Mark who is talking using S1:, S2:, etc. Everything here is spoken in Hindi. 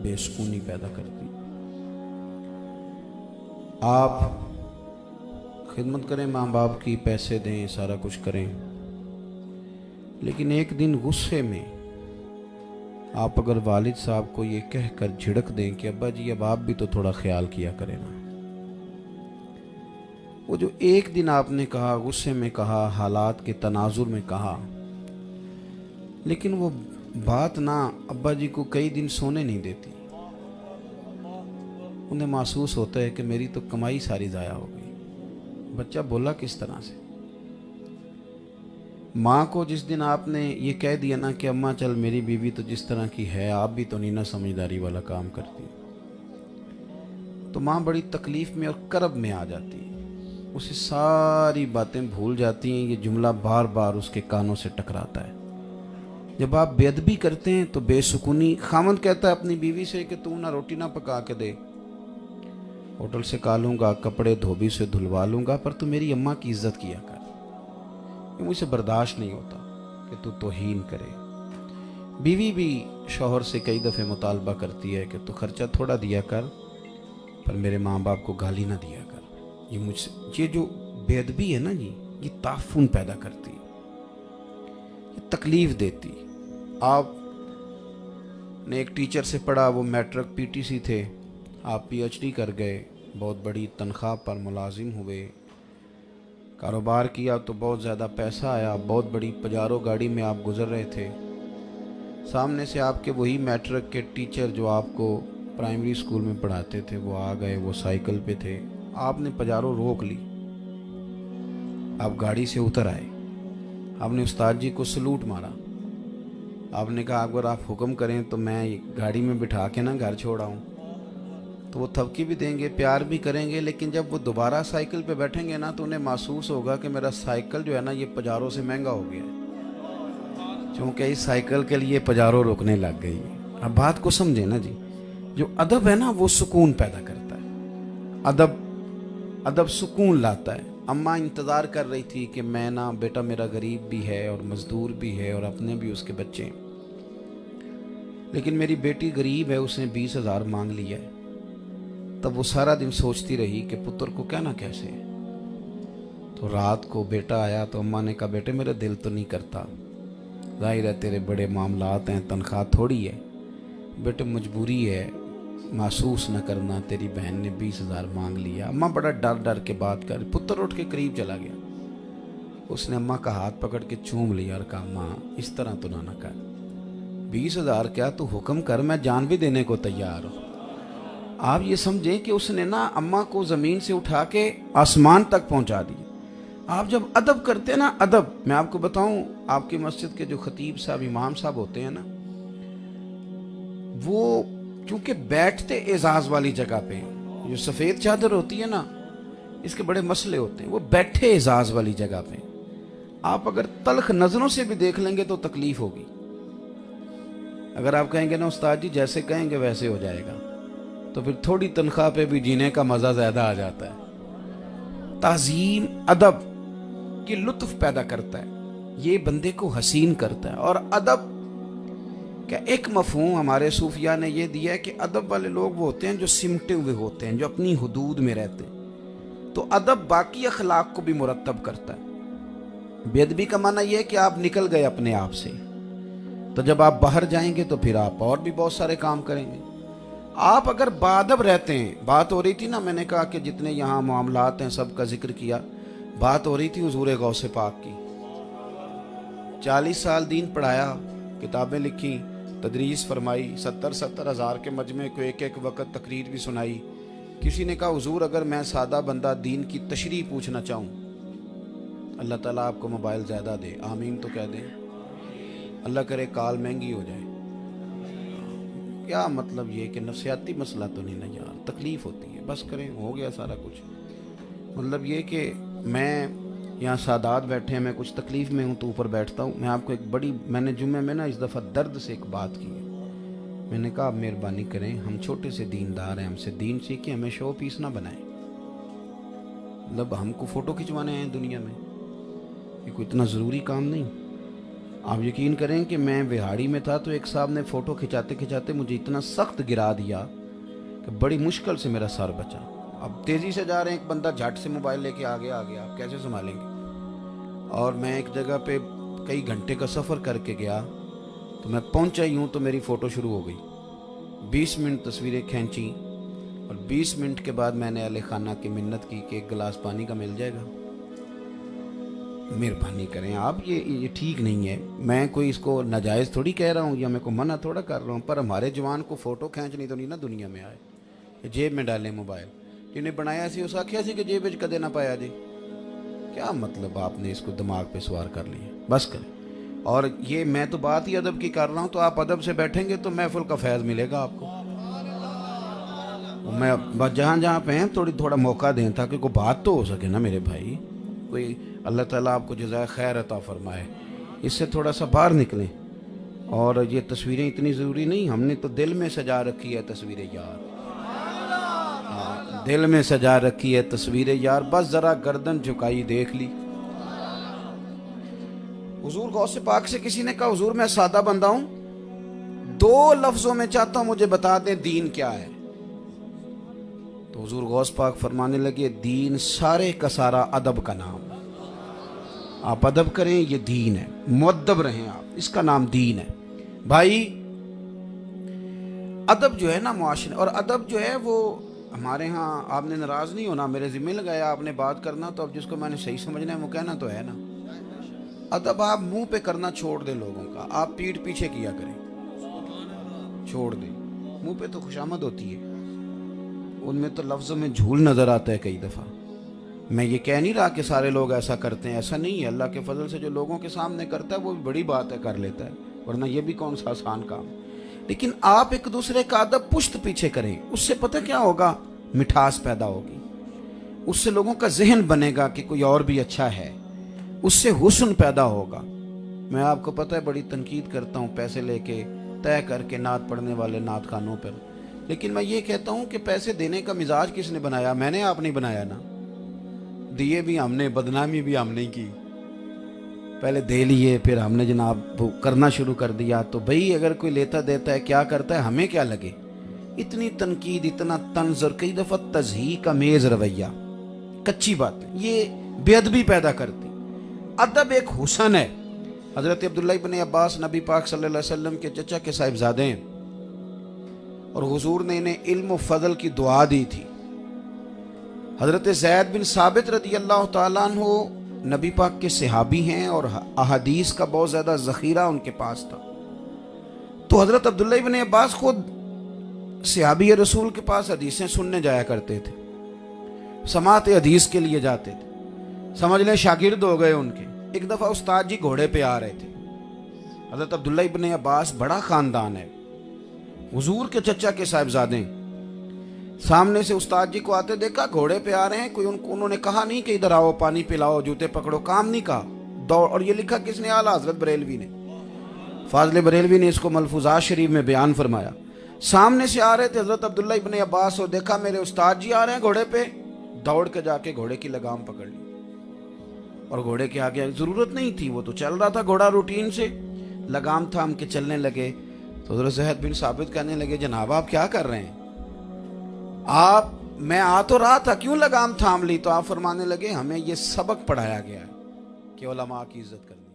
S1: बेसुकूनी पैदा करती। आप खिदमत करें, माँ बाप की, पैसे दें, सारा कुछ करें, लेकिन एक दिन गुस्से में आप अगर वालिद साहब को ये कह कर झिड़क दें कि अब्बा जी अब आप भी तो थोड़ा ख्याल किया करें ना। वो जो एक दिन आपने कहा, गुस्से में कहा, हालात के तनाजुर में कहा, लेकिन वो बात ना अब्बा जी को कई दिन सोने नहीं देती। उन्हें महसूस होता है कि मेरी तो कमाई सारी ज़ाया हो गई। बच्चा बोला किस तरह से? माँ को जिस दिन आपने ये कह दिया ना कि अम्मा चल मेरी बीवी तो जिस तरह की है, आप भी तो नहीं ना समझदारी वाला काम करती, तो माँ बड़ी तकलीफ़ में और करब में आ जाती है। उसे सारी बातें भूल जाती हैं। ये जुमला बार बार उसके कानों से टकराता है। जब आप बेअदबी करते हैं तो बेसुकूनी, खामन कहता है अपनी बीवी से कि तू ना रोटी ना पका के दे, होटल से खा लूँगा, कपड़े धोबी से धुलवा लूँगा, पर तू मेरी अम्मा की इज्जत किया कर। ये मुझे बर्दाश्त नहीं होता कि तू तौहीन करे। बीवी भी शौहर से कई दफ़े मुतालबा करती है कि तू खर्चा थोड़ा दिया कर, पर मेरे माँ बाप को गाली ना दिया कर। ये मुझसे, ये जो बेअदबी है ना जी, ये ताफुन पैदा करती, ये तकलीफ़ देती। आपने एक टीचर से पढ़ा, वो मैट्रिक पीटीसी थे, आप पीएचडी कर गए, बहुत बड़ी तनख्वाह पर मुलाजिम हुए, कारोबार किया तो बहुत ज़्यादा पैसा आया, बहुत बड़ी पजारो गाड़ी में आप गुजर रहे थे, सामने से आपके वही मैट्रिक के टीचर जो आपको प्राइमरी स्कूल में पढ़ाते थे वो आ गए, वो साइकिल पे थे, आपने पजारो रोक ली, आप गाड़ी से उतर आए, आपने उस्ताद जी को सलूट मारा, आपने कहा अगर आप हुक्म करें तो मैं गाड़ी में बिठा के ना घर छोड़ आऊँ। तो वो थपकी भी देंगे, प्यार भी करेंगे, लेकिन जब वो दोबारा साइकिल पे बैठेंगे ना तो उन्हें महसूस होगा कि मेरा साइकिल जो है ना ये पजारों से महंगा हो गया है, क्योंकि इस साइकिल के लिए पजारों रुकने लग गई। अब बात को समझे ना जी, जो अदब है ना वो सुकून पैदा करता है। अदब अदब सुकून लाता है। अम्मा इंतज़ार कर रही थी कि मैं ना, बेटा मेरा गरीब भी है और मज़दूर भी है और अपने भी उसके बच्चे हैं, लेकिन मेरी बेटी गरीब है, उसने 20,000 मांग लिया है। तब वो सारा दिन सोचती रही कि पुत्र को कहना कैसे। तो रात को बेटा आया तो अम्मा ने कहा बेटे मेरा दिल तो नहीं करता, जाहिर है तेरे बड़े मामलात हैं, तनख्वाह थोड़ी है, बेटे मजबूरी है, महसूस न करना, तेरी बहन ने 20,000 मांग लिया। अम्मा बड़ा डर डर के बात कर, पुत्र उठ के करीब चला गया, उसने अम्मा का हाथ पकड़ के चूम लिया और कहा अम्मा इस तरह तो ना कर, 20,000 क्या, तू हुक्म कर, मैं जान भी देने को तैयार हूँ। आप ये समझें कि उसने ना अम्मा को ज़मीन से उठा के आसमान तक पहुंचा दिया। आप जब अदब करते हैं ना, अदब, मैं आपको बताऊं, आपकी मस्जिद के जो खतीब साहब, इमाम साहब होते हैं ना, वो क्योंकि बैठते एजाज वाली जगह पे, जो सफ़ेद चादर होती है ना, इसके बड़े मसले होते हैं, वो बैठे एजाज वाली जगह पे। आप अगर तल्ख नज़रों से भी देख लेंगे तो तकलीफ होगी। अगर आप कहेंगे ना उस्ताद जी जैसे कहेंगे वैसे हो जाएगा, तो फिर थोड़ी तनख्वाह पे भी जीने का मज़ा ज़्यादा आ जाता है। ताज़ीम, अदब ये लुत्फ पैदा करता है, ये बंदे को हसीन करता है। और अदब क्या एक मफहूम हमारे सूफिया ने ये दिया है कि अदब वाले लोग वो होते हैं जो सिमटे हुए होते हैं, जो अपनी हुदूद में रहते हैं। तो अदब बाकी अखलाक को भी मुरतब करता है। बेअदबी का माना यह है कि आप निकल गए अपने आप से, तो जब आप बाहर जाएंगे तो फिर आप और भी बहुत सारे काम करेंगे। आप अगर बाअदब रहते हैं, बात हो रही थी ना, मैंने कहा कि जितने यहाँ मामलात हैं सबका जिक्र किया, बात हो रही थी हुजूर गौसे पाक की। 40 साल दीन पढ़ाया, किताबें लिखी, तदरीस फरमाई, 70-70 हज़ार के मजमे को एक एक वक्त तकरीर भी सुनाई। किसी ने कहा हुजूर अगर मैं सादा बंदा दीन की तशरीह पूछना चाहूँ, अल्लाह ताला आपको मोबाइल ज़्यादा दे, आमीन तो कह दें, अल्लाह करे काल महंगी हो जाए। क्या मतलब ये कि नफसियाती मसला तो नहीं ना यार, तकलीफ़ होती है, बस करें, हो गया सारा कुछ। मतलब ये कि मैं यहाँ सादात बैठे हैं, मैं कुछ तकलीफ़ में हूँ तो ऊपर बैठता हूँ। मैं आपको एक बड़ी, मैंने जुम्मे में ना इस दफ़ा दर्द से एक बात की है। मैंने कहा आप मेहरबानी करें, हम छोटे से दीनदार हैं, हमसे दीन सीखें, हमें शो पीस ना बनाएं। मतलब हमको फ़ोटो खिंचवाने हैं दुनिया में, ये कोई इतना ज़रूरी काम नहीं। आप यकीन करें कि मैं विहाड़ी में था तो एक साहब ने फ़ोटो खिंचाते खिंचाते मुझे इतना सख्त गिरा दिया कि बड़ी मुश्किल से मेरा सर बचा। अब तेज़ी से जा रहे हैं, एक बंदा झट से मोबाइल लेके आ गया आप कैसे संभालेंगे। और मैं एक जगह पे कई घंटे का सफ़र करके गया, तो मैं पहुंचा ही हूँ तो मेरी फ़ोटो शुरू हो गई। 20 मिनट तस्वीरें खींची और 20 मिनट के बाद मैंने अहले खाना की मिन्नत की कि एक गिलास पानी का मिल जाएगा। मेहरबानी करें आप, ये ठीक नहीं है। मैं कोई इसको नाजायज़ थोड़ी कह रहा हूँ या मैं को मना थोड़ा कर रहा हूँ, पर हमारे जवान को फ़ोटो खींचनी तो नहीं ना दुनिया में आए, जेब में डालें मोबाइल। जिन्हें बनाया सी उस आख्या सी कि जेब में कदे ना पाया जी। क्या मतलब आपने इसको दिमाग पे सवार कर लिया, बस करें। और ये मैं तो बात ही अदब की कर रहा हूँ, तो आप अदब से बैठेंगे तो महफिल का फैज़ मिलेगा आपको। मैं बस जहाँ जहाँ पे हैं थोड़ा मौका दें ताकि कोई बात तो हो सके ना मेरे भाई। कोई अल्लाह ताला आपको जज़ाए खैर अता फरमाए, इससे थोड़ा सा बाहर निकलें। और ये तस्वीरें इतनी ज़रूरी नहीं, हमने तो दिल में सजा रखी है तस्वीरें यार। हाँ, दिल में सजा रखी है तस्वीरें यार, बस ज़रा गर्दन झुकाई देख ली। हुजूर गौसे पाक से किसी ने कहा हुजूर मैं सादा बंदा हूं, 2 लफ्जों में चाहता हूं मुझे बता दें दीन क्या है। तो हुजूर गौस पाक फरमाने लगे दीन सारे का सारा अदब का नाम। आप अदब करें, ये दीन है, मुअद्दब रहें आप, इसका नाम दीन है भाई। अदब जो है ना मुआशरे, और अदब जो है वो हमारे यहाँ, आपने नाराज नहीं होना, मेरे जिम्मे लगाया आपने बात करना, तो अब जिसको मैंने सही समझना है वो कहना तो है ना। अदब आप मुंह पे करना छोड़ दे लोगों का, आप पीठ पीछे किया करें, छोड़ दे। मुंह पे तो खुशामद होती है, उनमें तो लफ्ज़ों में झूल नज़र आता है कई दफ़ा। मैं ये कह नहीं रहा कि सारे लोग ऐसा करते हैं, ऐसा नहीं है। अल्लाह के फजल से जो लोगों के सामने करता है वो भी बड़ी बात है, कर लेता है, वरना ये भी कौन सा आसान काम। लेकिन आप एक दूसरे का अदब पुश्त पीछे करें, उससे पता क्या होगा, मिठास पैदा होगी, उससे लोगों का जहन बनेगा कि कोई और भी अच्छा है, उससे हुस्न पैदा होगा। मैं आपको पता है बड़ी तनकीद करता हूँ पैसे लेके तय करके नात पढ़ने वाले नात खानों पर, लेकिन मैं ये कहता हूँ कि पैसे देने का मिजाज किसने बनाया, मैंने, आप नहीं बनाया ना। दिए भी हमने, बदनामी भी हमने की, पहले दे लिए फिर हमने जनाब वो करना शुरू कर दिया। तो भाई अगर कोई लेता देता है क्या करता है, हमें क्या लगे। इतनी तनकीद, इतना तंज और कई दफ़ा तज़हीक का मेज़ रवैया, कच्ची बात है, ये बेअदबी पैदा करती। अदब एक हुसन है। हज़रत अब्दुल्लाह इब्न अब्बास नबी पाक सल्लल्लाहु अलैहि वसल्लम के चचा के साहिबजादे हैं, और हुजूर ने इन्हें इल्म फजल की दुआ दी थी। हज़रत ज़ैद बिन साबित रदी अल्लाह ताला अन्हु नबी पाक के सहाबी हैं और अहादीस का बहुत ज़्यादा ज़ख़ीरा उनके पास था। तो हज़रत अब्दुल्लाह इब्न अब्बास खुद सहाबी रसूल के पास हदीसें सुनने जाया करते थे, समात हदीस के लिए जाते थे, समझ लें शागिर्द हो गए उनके। एक दफ़ा उस्ताद जी घोड़े पे आ रहे थे। हज़रत अब्दुल्लाह इब्न अब्बास बड़ा ख़ानदान है, हुजूर के चचा के साहिबजादे। सामने से उस्ताद जी को आते देखा, घोड़े पे आ रहे हैं, कोई उन्होंने कहा नहीं कि इधर आओ पानी पिलाओ जूते पकड़ो, काम नहीं कहा, दौड़। और ये लिखा किसने, आला हज़रत बरेलवी ने, फाज़िल बरेलवी ने इसको मलफूज़ात शरीफ में बयान फरमाया। सामने से आ रहे थे हज़रत अब्दुल्लाह इब्न अब्बास और देखा मेरे उस्ताद जी आ रहे हैं घोड़े पे, दौड़ के जाके घोड़े की लगाम पकड़ ली और घोड़े के आगे, ज़रूरत नहीं थी, वो तो चल रहा था घोड़ा रूटीन से, लगाम थाम के चलने लगे। तो हज़रत ज़ैद बिन साबित कहने लगे जनाब आप क्या कर रहे हैं, आप, मैं आ तो रहा था, क्यों लगाम थाम ली। तो आप फरमाने लगे हमें ये सबक पढ़ाया गया है कि उलमा की इज्जत करनी।